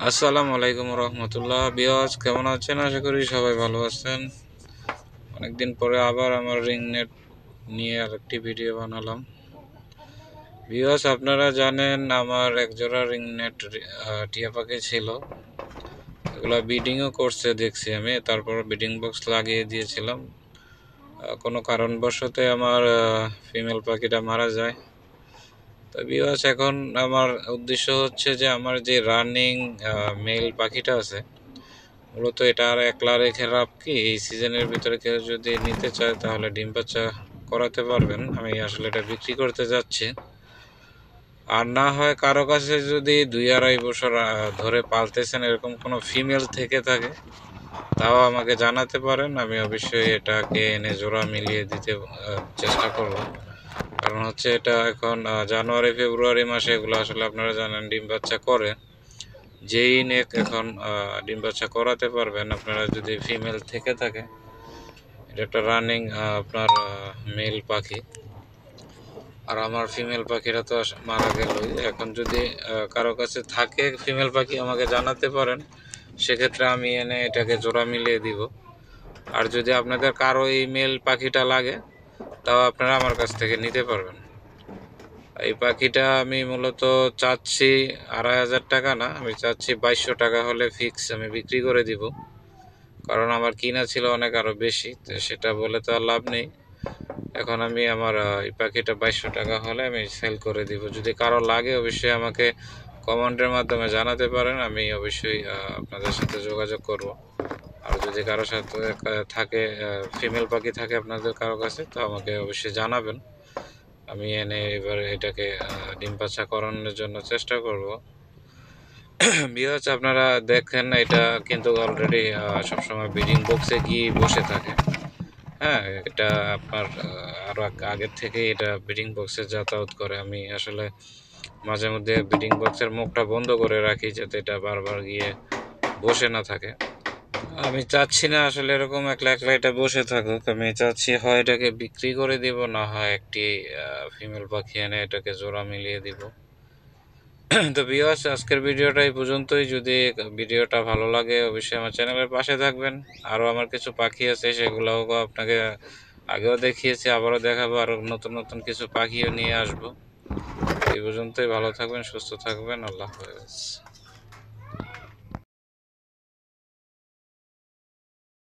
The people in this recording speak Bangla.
আসসালামু আলাইকুম রহমতুল্লাহ। বিয়াজ কেমন আছেন? আশা করি সবাই ভালো আছেন। অনেকদিন পরে আবার আমার রিংনেট নিয়ে আরেকটি ভিডিও বানালাম। বিয়াজ আপনারা জানেন আমার একজোড়া রিংনেট টিয়া পাখি ছিল, এগুলা বিডিংও করছে দেখছি আমি। তারপর বিডিং বক্স লাগিয়ে দিয়েছিলাম। কোনো কারণবশত আমার ফিমেল পাখিটা মারা যায়। তো বিয়াজ এখন আমার উদ্দেশ্য হচ্ছে যে আমার যে রানিং মেল পাখিটা আছে, মূলত এটা আর একলা রেখে লাভ কি? এই সিজনের ভিতরে কেউ যদি নিতে চায় তাহলে ডিম বাচ্চা করাতে পারবেন। আমি আসলে এটা বিক্রি করতে যাচ্ছি। আর না হয় কারো কাছে যদি 2-2.5 বছর ধরে পালতেছেন এরকম কোনো ফিমেল থেকে থাকে, তাও আমাকে জানাতে পারেন। আমি অবশ্যই এটাকে এনে জোড়া মিলিয়ে দিতে চেষ্টা করব। কারণ হচ্ছে এটা এখন জানুয়ারি ফেব্রুয়ারি মাসে এগুলো আসলে আপনারা জানেন ডিম বাচ্চা করে। যেই নেক এখন ডিম বাচ্চা করাতে পারবেন আপনারা যদি ফিমেল থেকে থাকে। এটা একটা রানিং আপনার মেল পাখি। আর আমার ফিমেল পাখিরা তো মারা গেলই। এখন যদি কারো কাছে থাকে ফিমেল পাখি আমাকে জানাতে পারেন, সেক্ষেত্রে আমি এনে এটাকে জোড়া মিলিয়ে দিব। আর যদি আপনাদের কারো এই মেল পাখিটা লাগে, তাও আপনারা আমার কাছ থেকে নিতে পারবেন। এই পাখিটা আমি মূলত চাচ্ছি 2,500 টাকা না, আমি চাচ্ছি 2,200 টাকা হলে ফিক্স আমি বিক্রি করে দিব। কারণ আমার কিনা ছিল অনেক আরও বেশি, তো সেটা বলে তো আর লাভ নেই। এখন আমি আমার এই পাখিটা 2,200 টাকা হলে আমি সেল করে দিব। যদি কারো লাগে অবশ্যই আমাকে কমেন্টের মাধ্যমে জানাতে পারেন, আমি অবশ্যই আপনাদের সাথে যোগাযোগ করব। আর যদি কারোর সাথে থাকে ফিমেল পাখি থাকে আপনাদের কারো কাছে, তো আমাকে অবশ্যই জানাবেন। আমি এনে এবার এটাকে ডিম বাচ্চা করানোর জন্য চেষ্টা করব। বিয়াজ আপনারা দেখেন এটা কিন্তু অলরেডি সবসময় ব্রিডিং বক্সে গিয়ে বসে থাকে। হ্যাঁ, এটা আপনার আরও আগের থেকে এটা ব্রিডিং বক্সে যাতায়াত করে। আমি আসলে মাঝে মধ্যে ব্রিডিং বক্সের মুখটা বন্ধ করে রাখি যাতে এটা বারবার গিয়ে বসে না থাকে। আমি চাচ্ছি না আসলে এরকম একলা একলা এটা বসে থাকুক। আমি চাচ্ছি হয় এটাকে বিক্রি করে দিব, না হয় একটি ফিমেল পাখি এনে এটাকে জোড়া মিলিয়ে দিব। তো ভিউয়ার্স, আজকের ভিডিওটা এই পর্যন্তই। যদি ভিডিওটা ভালো লাগে অবশ্যই আমার চ্যানেলের পাশে থাকবেন। আরও আমার কিছু পাখি আছে, সেগুলোও আপনাকে আগেও দেখিয়েছি, আবারও দেখাবো। আরও নতুন নতুন কিছু পাখিও নিয়ে আসবো। এই পর্যন্তই, ভালো থাকবেন, সুস্থ থাকবেন। আল্লাহ হাফেজ।